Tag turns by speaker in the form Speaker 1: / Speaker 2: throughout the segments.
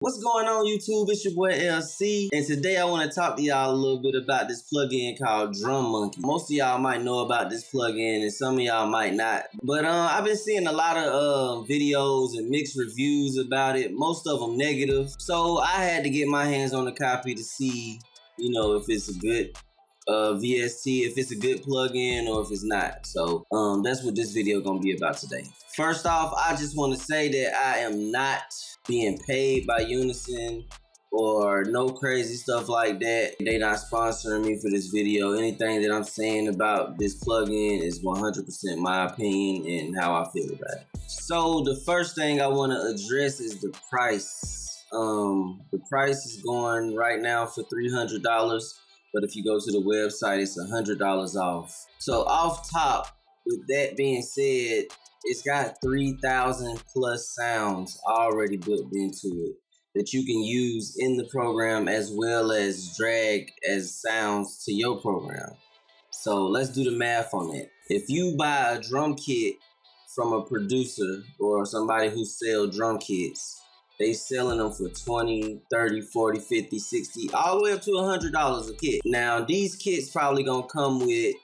Speaker 1: What's going on, YouTube? It's your boy LC, and today I want to talk to y'all a little bit about this plugin called Drum Monkey. Most of y'all might know about this plugin, and some of y'all might not. But I've been seeing a lot of videos and mixed reviews about it, most of them negative. So I had to get my hands on a copy to see, if it's a good VST, if it's a good plugin or if it's not. So that's what this video gonna be about today. First off, I just want to say that I am not being paid by Unison or no crazy stuff like that. They not sponsoring me for this video. Anything that I'm saying about this plugin is 100% my opinion and how I feel about it. So the first thing I want to address is the price. The price is going right now for $300. But if you go to the website, it's $100 off. So off top, with that being said, it's got 3,000 plus sounds already built into it that you can use in the program as well as drag as sounds to your program. So let's do the math on it. If you buy a drum kit from a producer or somebody who sells drum kits, they selling them for 20, 30, 40, 50, 60, all the way up to $100 a kit. Now, these kits probably gonna come with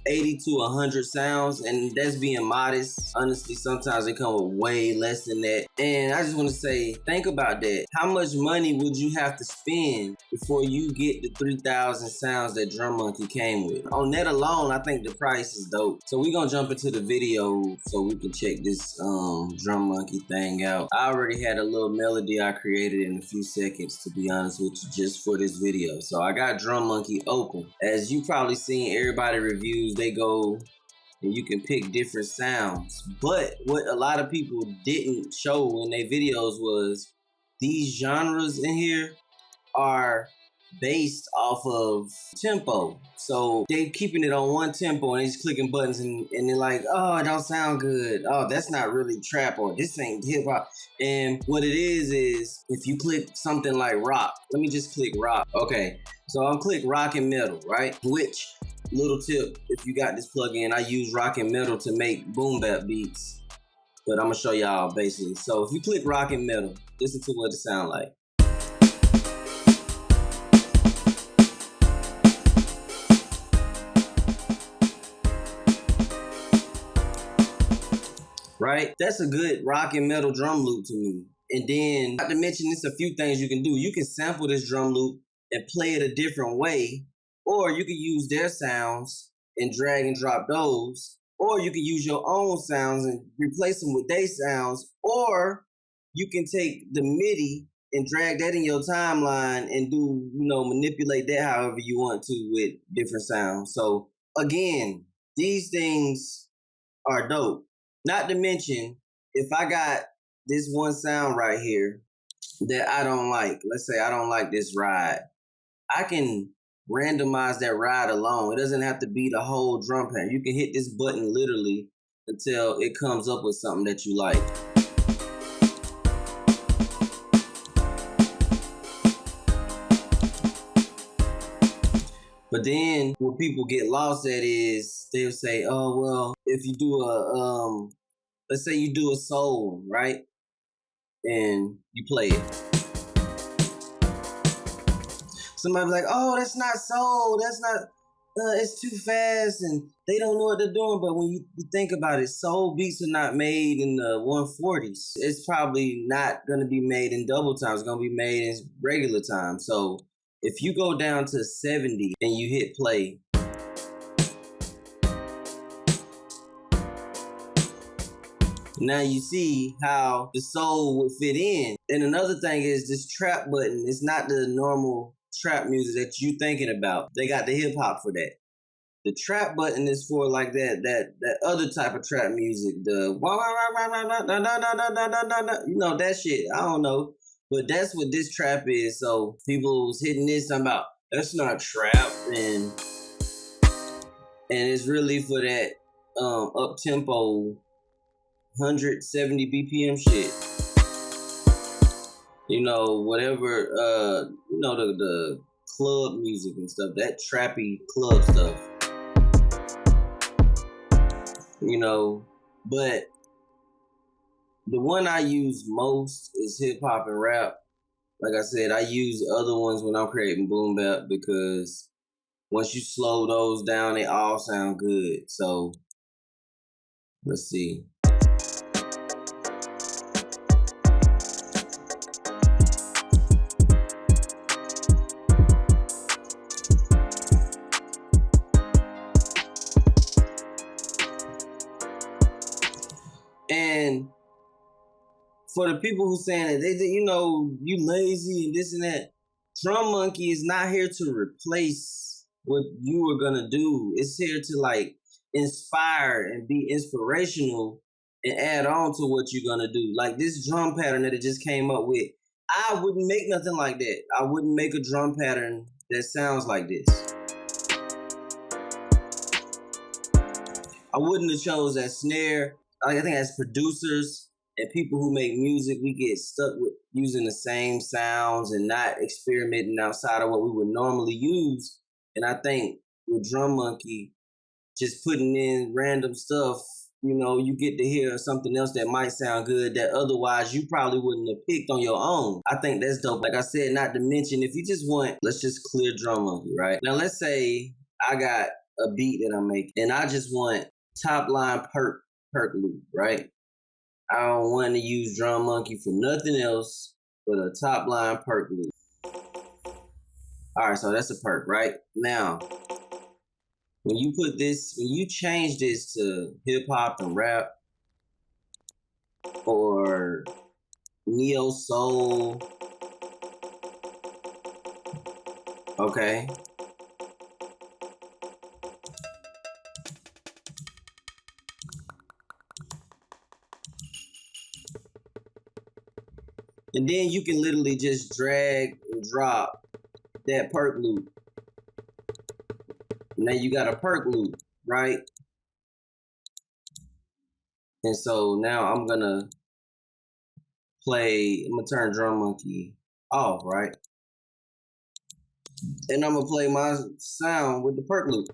Speaker 1: 80 to 100 sounds, and that's being modest. Honestly, sometimes they come with way less than that. And I just want to say, think about that. How much money would you have to spend before you get the 3,000 sounds that Drum Monkey came with? On that alone, I think the price is dope. So we're gonna jump into the video so we can check this Drum Monkey thing out. I already had a little melody I created in a few seconds, to be honest with you, just for this video. So I got Drum Monkey open. As you probably seen everybody reviews, they go and you can pick different sounds. But what a lot of people didn't show in their videos was these genres in here are based off of tempo. So they keeping it on one tempo and they just clicking buttons and they're like, oh, it don't sound good. Oh, that's not really trap, or this ain't hip hop. And what it is if you click something like rock, let me just click rock. Okay, so I'll click rock and metal, right? Which, little tip, if you got this plugin, I use rock and metal to make boom bap beats, but I'm gonna show y'all basically. So if you click rock and metal, listen to what it sound like. Right? That's a good rock and metal drum loop to me. And then, not to mention, there's a few things you can do. You can sample this drum loop and play it a different way, or you can use their sounds and drag and drop those, or you can use your own sounds and replace them with their sounds, or you can take the MIDI and drag that in your timeline and do, manipulate that however you want to with different sounds. So again, these things are dope. Not to mention, if I got this one sound right here that I don't like, let's say I don't like this ride, I can randomize that ride alone. It doesn't have to be the whole drum pattern. You can hit this button literally until it comes up with something that you like. But then what people get lost at is they'll say, oh, well, if you do let's say you do a soul, right? And you play it. Somebody be like, oh, that's not soul, that's not, it's too fast, and they don't know what they're doing. But when you think about it, soul beats are not made in the 140s. It's probably not gonna be made in double time, it's gonna be made in regular time. So if you go down to 70 and you hit play, now you see how the soul would fit in. And another thing is this trap button. It's not the normal trap music that you thinking about. They got the hip hop for that. The trap button is for like that other type of trap music. The that shit. I don't know. But that's what this trap is. So people was hitting this, talking about, that's not trap. And it's really for that up-tempo 170 BPM shit. Whatever, the club music and stuff, that trappy club stuff. But The one I use most is hip hop and rap. Like I said, I use other ones when I'm creating boom bap because once you slow those down, they all sound good. So let's see. And for the people who saying that you lazy and this and that, Drum Monkey is not here to replace what you were gonna do. It's here to like inspire and be inspirational and add on to what you're gonna do. Like this drum pattern that it just came up with, I wouldn't make nothing like that. I wouldn't make a drum pattern that sounds like this. I wouldn't have chose that snare. I think as producers and people who make music, we get stuck with using the same sounds and not experimenting outside of what we would normally use. And I think with Drum Monkey, just putting in random stuff, you get to hear something else that might sound good that otherwise you probably wouldn't have picked on your own. I think that's dope. Like I said, not to mention, if you just want, let's just clear Drum Monkey, right? Now let's say I got a beat that I'm making and I just want top line perk loop, right? I don't want to use Drum Monkey for nothing else but a top line perk loop. All right, so that's a perk, right? Now, when you change this to hip hop and rap or neo soul, okay. And then you can literally just drag and drop that perk loop. Now you got a perk loop, right? And so now I'm gonna turn Drum Monkey off, right? And I'm gonna play my sound with the perk loop.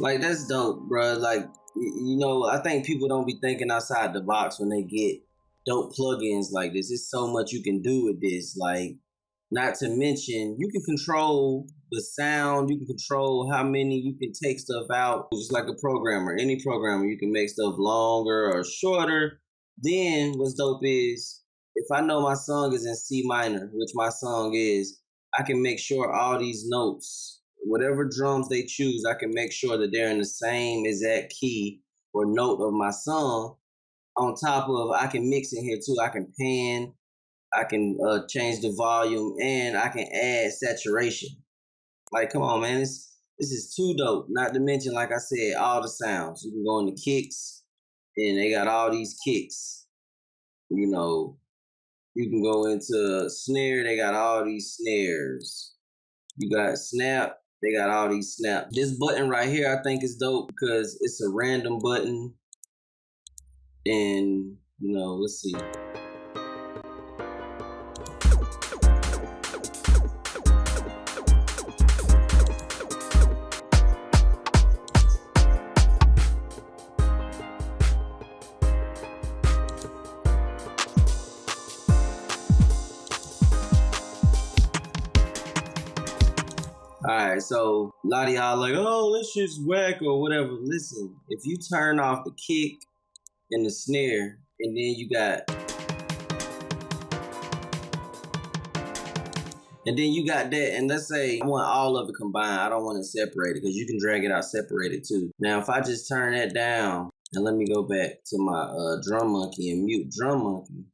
Speaker 1: Like, that's dope, bro. Like, I think people don't be thinking outside the box when they get dope plugins like this. There's so much you can do with this. Like, not to mention, you can control the sound. You can control how many you can take stuff out. Just like a programmer. Any programmer, you can make stuff longer or shorter. Then what's dope is, if I know my song is in C minor, which my song is, I can make sure all these notes, whatever drums they choose, I can make sure that they're in the same exact key or note of my song. On top of, I can mix in here too. I can pan, I can change the volume, and I can add saturation. Like, come on, man, this is too dope. Not to mention, like I said, all the sounds. You can go into kicks, and they got all these kicks. You can go into snare, they got all these snares. You got snap, they got all these snaps. This button right here, I think is dope because it's a random button. And, let's see. All right, so a lot of y'all like, oh, this shit's whack or whatever. Listen, if you turn off the kick and the snare, and then you got that, and let's say I want all of it combined. I don't want it separated because you can drag it out separated too. Now, if I just turn that down, and let me go back to my Drum Monkey and mute Drum Monkey.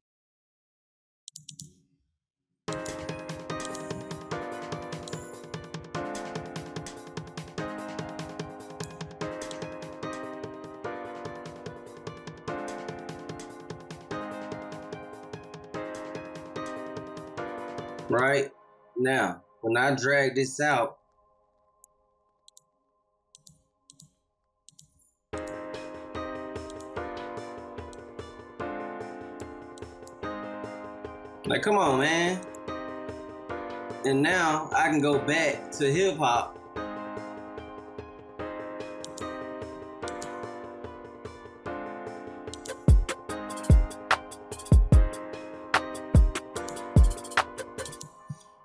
Speaker 1: Right now, when I drag this out, Like, come on, man. And now I can go back to hip hop.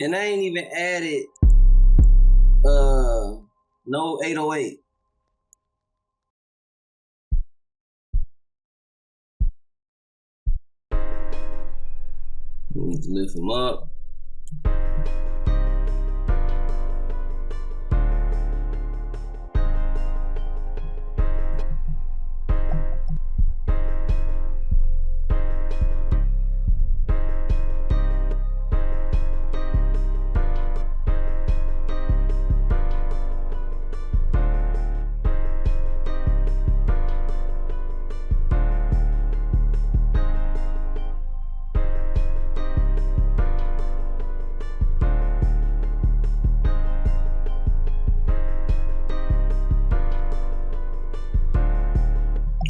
Speaker 1: And I ain't even added no 808. Let's lift them up.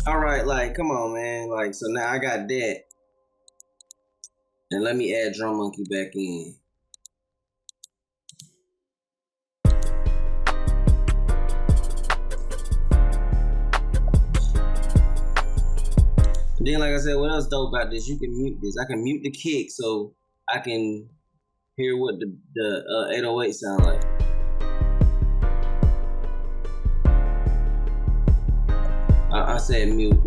Speaker 1: All right, like, come on, man. Like, so now I got that. And let me add Drum Monkey back in. And then, like I said, what else dope about this? You can mute this. I can mute the kick so I can hear what the 808 sound like. I said mute.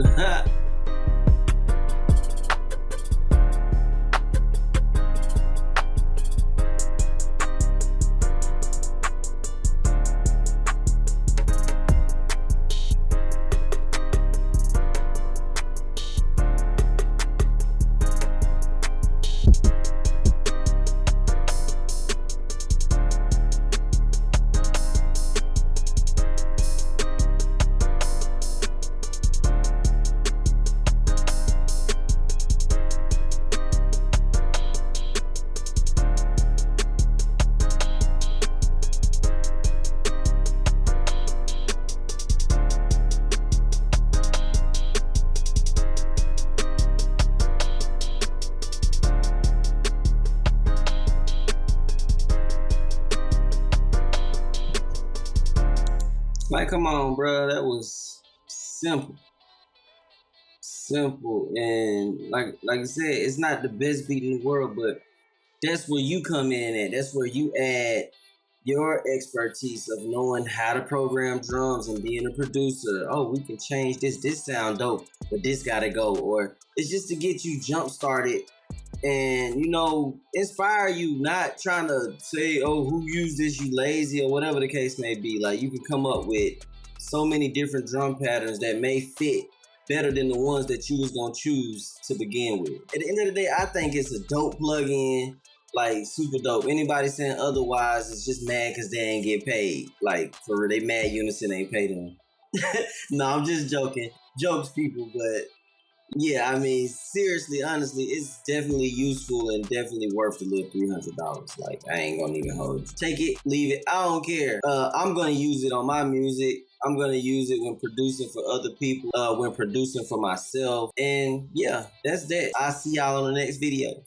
Speaker 1: Like, come on, bro. That was simple. And like I said, it's not the best beat in the world, but that's where you come in at. That's where you add your expertise of knowing how to program drums and being a producer. Oh, we can change this. This sound dope, but this gotta go. Or it's just to get you jump started and, you know, inspire you, not trying to say, oh, who used this, you lazy, or whatever the case may be. Like, you can come up with so many different drum patterns that may fit better than the ones that you was gonna choose to begin with. At the end of the day, I think it's a dope plugin, like super dope. Anybody saying otherwise is just mad because they ain't get paid. Like, for they mad Unison ain't paid them. No, I'm just joking. Jokes, people, but yeah, I mean, seriously, honestly, it's definitely useful and definitely worth the little $300. Like, I ain't gonna even hold you. Take it, leave it, I don't care. I'm gonna use it on my music. I'm gonna use it when producing for other people, when producing for myself. And yeah, that's that. I'll see y'all on the next video.